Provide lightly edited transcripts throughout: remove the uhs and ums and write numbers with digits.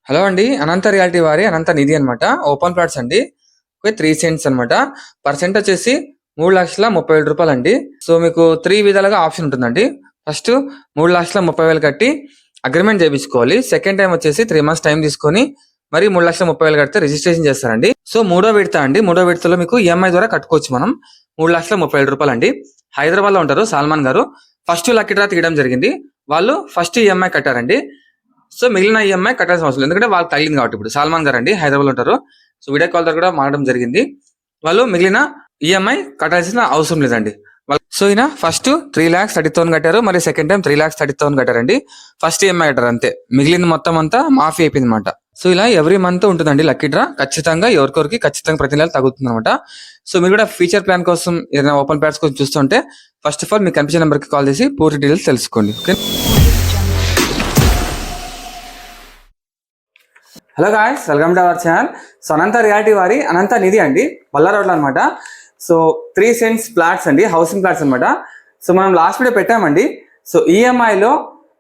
Hello అండి. అనంత reality వారి అనంత నిధి అనమాట. ఓపెన్ ప్లాట్స్ అండి. ఓకే, 3 సెంట్స్ అనమాట. పర్సెంట్ వచ్చేసి 3,30,000 రూపాయలండి. సో మీకు 3 విధాలుగా ఆప్షన్ ఉంటుందండి. ఫస్ట్ 3,30,000 కట్టి అగ్రిమెంట్ చేయించుకోవాలి. సెకండ్ టైం వచ్చేసి 3 మంత్స్ టైం తీసుకొని మరి 3,30,000 కడితే రిజిస్ట్రేషన్ చేస్తారండి. సో మూడో విడత అండి. మూడో విడతలో మీకు ఈఎంఐ ద్వారా కట్టుకోవచ్చు మనం. 3,30,000 రూపాయలండి. హైదరాబాద్ లో ఉంటారు సాల్మాన్ గారు. ఫస్ట్ లక్కీ డ్రా తీయడం జరిగింది. వాళ్ళు ఫస్ట్ ఈఎంఐ కట్టారండి. సో మిగిలిన ఈఎంఐ కట్టాల్సిన అవసరం లేదు, ఎందుకంటే వాళ్ళు తగిలింది కాబట్టి. ఇప్పుడు సాల్మాన్ గారు అండి హైదరాబాద్ లో ఉంటారు. సో వీడియో కాల్ ద్వారా కూడా మాట్లాడడం జరిగింది. వాళ్ళు మిగిలిన ఈఎంఐ కట్టాల్సిన అవసరం లేదండి. సో ఈయన ఫస్ట్ 3,30,000 కట్టారు, మరి సెకండ్ టైం 3,30,000 కట్టారండి. ఫస్ట్ ఈఎంఐ కట్టారు అంతే, మిగిలిన మొత్తం అంతా మాఫీ అయిపోయింది అనమాట. సో ఇలా ఎవ్రీ మంత్ ఉంటుందండి లక్కీ డ్రా. ఖచ్చితంగా ఎవరికొరికి ఖచ్చితంగా ప్రతి నెల తగ్గుతుంది అనమాట. సో మీరు కూడా ఫ్యూచర్ ప్లాన్ కోసం ఏదైనా ఓపెన్ ప్లాట్స్ కోసం చూస్తుంటే ఫస్ట్ ఆఫ్ ఆల్ మీకు కనిపించే నెంబర్ కి కాల్ చేసి పూర్తి డీటెయిల్స్ తెలుసుకోండి. Okay. Hello guys, welcome to our channel. So Anantha reality వారి అనంత నిధి అండి, బల్లారోడ్లో అనమాట. సో 3 సెంట్స్ ప్లాట్స్ అండి, హౌసింగ్ ప్లాట్స్ అనమాట. సో మనం లాస్ట్ వీడియో పెట్టామండి. సో ఈఎంఐలో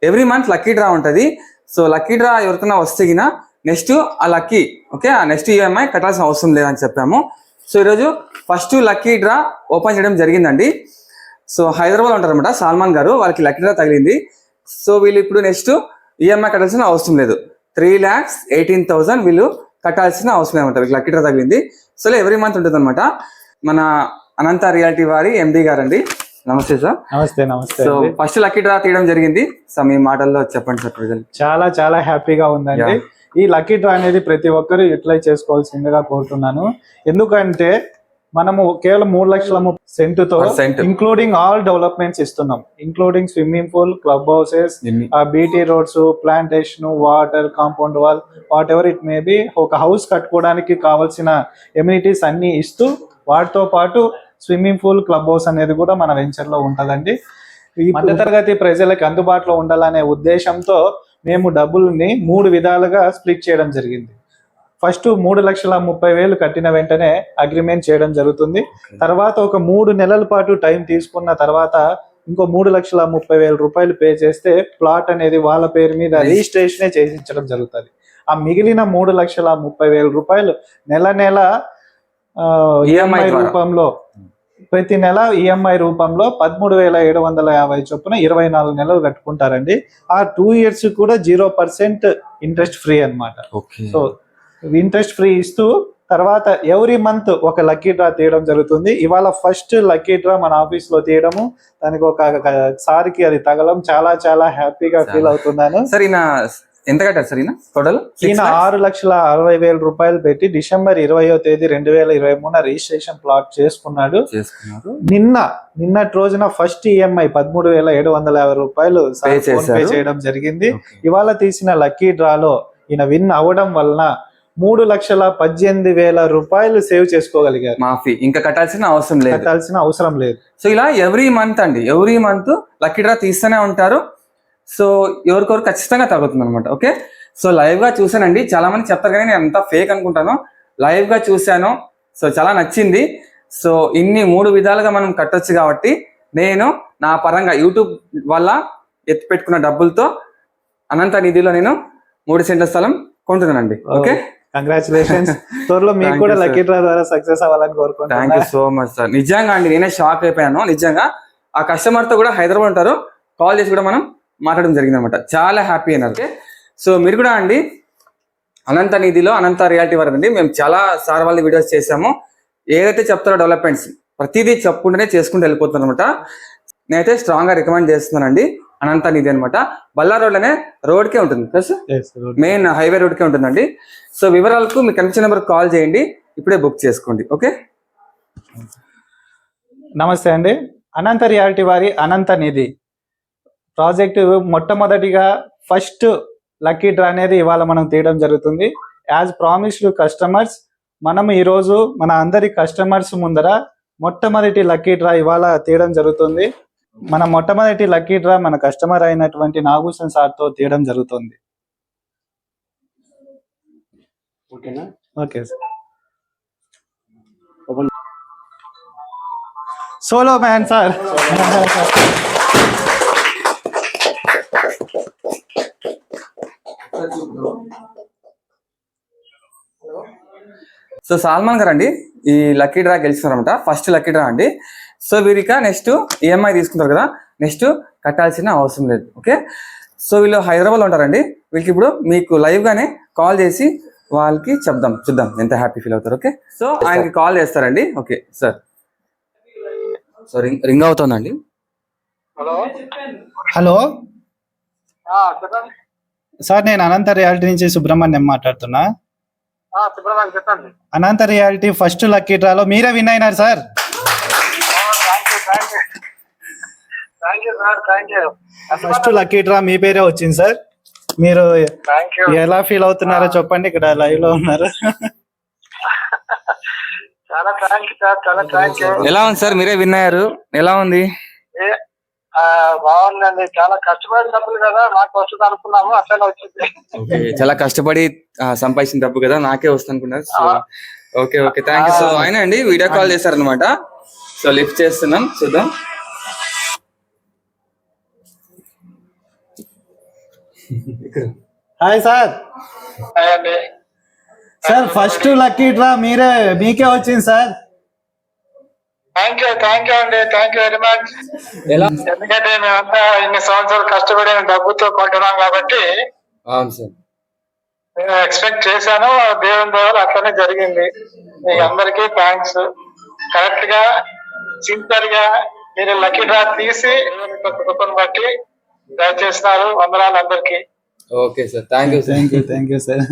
ఎవ్రీ మంత్ లక్కీ డ్రా ఉంటుంది. సో లక్కీ డ్రా ఎవరికైనా వస్తేగినా నెక్స్ట్ ఆ లక్కీ ఓకే ఆ నెక్స్ట్ ఈఎంఐ కట్టాల్సిన అవసరం లేదని చెప్పాము. సో ఈరోజు ఫస్ట్ లక్కీ డ్రా ఓపెన్ చేయడం జరిగిందండి. సో హైదరాబాద్ ఉంటారు అనమాట సాల్మాన్ గారు, వాళ్ళకి లక్కీ డ్రా తగిలింది. సో వీళ్ళు ఇప్పుడు నెక్స్ట్ ఈఎంఐ కట్టాల్సిన అవసరం లేదు. 3,18,000 వీళ్ళు కట్టాల్సిన అవసరం అనమాట. వీళ్ళకి లక్కీ డ్రా తగిలింది. సో ఎవ్రీ మంత్ ఉంటుంది అనమాట. మన అనంత రియాలిటీ వారి ఎండి గారు అండి. నమస్తే సార్. నమస్తే. నమస్తే. సో ఫస్ట్ లక్కీ డ్రా తీయడం జరిగింది. సో మీ మాటల్లో చెప్పండి సార్. ప్రజలు చాలా చాలా హ్యాపీగా ఉందండి. ఈ లక్కీ డ్రా అనేది ప్రతి ఒక్కరు యూటిలైజ్ చేసుకోవాల్సిందిగా కోరుతున్నాను. ఎందుకంటే మనము కేవలం 3,30,000 ఇంక్లూడింగ్ ఆల్ డెవలప్మెంట్స్ ఇస్తున్నాం, including swimming pool, club houses, BT roads, plantation, water, compound wall, what ever it may be. ఒక హౌస్ కట్టుకోవడానికి కావాల్సిన ఎమ్యూనిటీస్ అన్ని ఇస్తూ వాటితో పాటు స్విమ్మింగ్ పూల్, క్లబ్ హౌస్ అనేది కూడా మన వెంచర్ లో ఉంటుందండి. ఈ మధ్యతరగతి ప్రజలకు అందుబాటులో ఉండాలనే ఉద్దేశంతో మేము డబ్బుల్ని 3 విధాలుగా స్ప్లిట్ చేయడం జరిగింది. ఫస్ట్ 3,30,000 కట్టిన వెంటనే అగ్రిమెంట్ చేయడం జరుగుతుంది. తర్వాత ఒక 3 నెలల పాటు టైం తీసుకున్న తర్వాత ఇంకో 3,30,000 రూపాయలు పే చేస్తే ప్లాట్ అనేది వాళ్ళ పేరు మీద రిజిస్ట్రేషనే చేయించడం జరుగుతుంది. ఆ మిగిలిన 3,30,000 రూపాయలు నెల నెల ఈఎంఐ రూపంలో, ప్రతి నెల ఈఎంఐ రూపంలో 13,750 చొప్పున 24 నెలలు కట్టుకుంటారండి. ఆ 2 years కూడా 0% ఇంట్రెస్ట్ ఫ్రీ అనమాట. సో ఇంట్రెస్ట్ ఫ్రీ ఇస్తూ తర్వాత ఎవ్రీ మంత్ ఒక లక్కీ డ్రా తీయడం జరుగుతుంది. ఇవాళ ఫస్ట్ లక్కీ డ్రా మన ఆఫీస్ లో తీయడము, దానికి ఒక సారికి అది తగలం చాలా చాలా హ్యాపీగా ఫీల్ అవుతున్నాను. సార్ ఈయన ఎంత కట్టారు సార్? ఈయన 6,60,000 రూపాయలు పెట్టి డిసెంబర్ 20వ తేదీ 2023 రిజిస్ట్రేషన్ ప్లాట్ చేసుకున్నాడు. నిన్నటి రోజున ఫస్ట్ ఈఎంఐ 13,750 రూపాయలు పే చేయడం జరిగింది. ఇవాళ తీసిన లక్కీ డ్రాలో ఈయన విన్ అవ్వడం వలన 3,18,000 రూపాయలు సేవ్ చేసుకోగలిగారు. మాఫీ ఇంకా కట్టాల్సిన అవసరం లేదు. సో ఇలా ఎవ్రీ మంత్ అండి, ఎవ్రీ మంత్ లక్కీ డ్రా తీస్తూనే ఉంటారు. సో ఎవరికొరు ఖచ్చితంగా తగ్గుతుంది అనమాట. ఓకే. సో లైవ్ గా చూసానండి, చాలా మంది చెప్తారు కానీ నేను అంతా ఫేక్ అనుకుంటాను. లైవ్ గా చూశాను, సో చాలా నచ్చింది. సో ఇన్ని 3 విధాలుగా మనం కట్టొచ్చు కాబట్టి నేను నా పరంగా యూట్యూబ్ వల్ల ఎత్తి పెట్టుకున్న డబ్బులతో అనంత నిధిలో నేను 3 సెంట్ల స్థలం కొంటున్నానండి. Okay, congratulations. త్వరలో మీకు కూడా లక్కీ డ్రా ద్వారా సక్సెస్ అవ్వాలని కోరుకుంటున్నాను. Thank you so much sir. నిజంగా అండి నేనే షాక్ అయిపోయాను. నిజంగా ఆ కస్టమర్ తో కూడా హైదరాబాద్ ఉంటారు, కాల్ చేసి కూడా మనం మాట్లాడడం జరిగింది అనమాట. చాలా హ్యాపీ అయినారు. ఓకే. సో మీరు కూడా అండి అనంత నిధిలో అనంత రియాలిటీ వారు అండి, మేము చాలా సార్ వాళ్ళ వీడియోస్ చేసాము. ఏదైతే చెప్తారో డెవలప్మెంట్స్ ప్రతిదీ చెప్పుకుంటూనే చేసుకుంటూ వెళ్ళిపోతున్నారు అనమాట. నేనైతే స్ట్రాంగ్ గా రికమెండ్ చేస్తున్నానండి. అనంత నిధి అనమాట. బల్లార్ రోడ్ అనే రోడ్ కే ఉంటుంది, మెయిన్ హైవే రోడ్ కే ఉంటుందండి. సో వివరాలకు మీకు కనిపించిన నెంబర్ కాల్ చేయండి, ఇప్పుడే బుక్ చేసుకోండి. ఓకే. నమస్తే అండి. అనంత రియాలిటీ వారి అనంత నిధి ప్రాజెక్టు మొట్టమొదటిగా ఫస్ట్ లక్కీ డ్రా అనేది ఇవాళ మనం తీయడం జరుగుతుంది. యాజ్ ప్రామిస్డ్ కస్టమర్స్ మనం ఈరోజు మన అందరి కస్టమర్స్ ముందర మొట్టమొదటి లక్కీ డ్రా ఇవాళ తీయడం జరుగుతుంది. మన మొట్టమొదటి లక్కీ డ్రా మన కస్టమర్ అయినటువంటి నాగభూషణ్ సార్ తో తీయడం జరుగుతుంది. ఓకేనా? Okay sir. Solo man sir. So Salman గారు అండి ఈ లక్కీ డ్రా గెలిచారనమాట, ఫస్ట్ లక్కీ డ్రా అండి. సో వీరిక నెక్స్ట్ ఈఎంఐ తీసుకుంటారు కదా, నెక్స్ట్ కట్టాల్సిన అవసరం లేదు. ఓకే, సో వీళ్ళు హైదరాబాద్లో ఉంటారండి. వీళ్ళకి ఇప్పుడు మీకు లైవ్ గానే కాల్ చేసి వాళ్ళకి చూద్దాం ఎంత హ్యాపీ ఫీల్ అవుతారు. ఓకే, సో ఆయనకి కాల్ చేస్తారండి. ఓకే సార్, సో రింగ్ అవుతుందండి. హలో సార్, నేను అనంత రియాలిటీ నుంచి సుబ్రహ్మణ్యం మాట్లాడుతున్నా. అనంత రియాలిటీ ఫస్ట్ లక్కీ డ్రాలో మీరే విన్ అయినారు సార్. ఫస్ట్ లక్కీ డ్రా మీ పేరే వచ్చింది సార్. మీరు ఎలా ఫీల్ అవుతున్నారో చెప్పండి, ఇక్కడ లైవ్ లో ఉన్నారు. చాలా థ్యాంక్ యూ సార్, చాలా థ్యాంక్ యూ. ఎలా ఉంది సార్, మీరే విన్ అయ్యారు, ఎలా ఉంది? బాగుందండి, చాలా కష్టపడిన డబ్బులు కదా, నాకు వస్తుంది అనుకున్నాము, అట్లనే వచ్చింది. చాలా కష్టపడి సంపాదించిన డబ్బు కదా, నాకే వస్తుంది అనుకున్నారు. Okay okay, thank you. So ఆయన అండి వీడియో కాల్ చేశారనమాట, సో లిఫ్ట్ చేస్తున్నాం, చూద్దాం. Hi sir. Sir first lucky draw మీకే వచ్చింది సార్. థ్యాంక్ యూ అండి, థ్యాంక్ యూ వెరీ మచ్. ఎందుకంటే మేమంతా ఇన్ని సంవత్సరాలు కష్టపడిన డబ్బుతో కొంటున్నాం కాబట్టి అవును సార్, నేను ఎక్స్పెక్ట్ చేశాను, దేవుని ద్వారా అట్లనే జరిగింది. మీ అందరికీ థ్యాంక్స్. కరెక్ట్ గా సింపుల్ గా మీరు లక్కీ డ్రా తీసి కుటుంబం బట్టి డ్రా చేస్తున్నారు. వందనాలు అందరికి. Okay sir, thank you sir.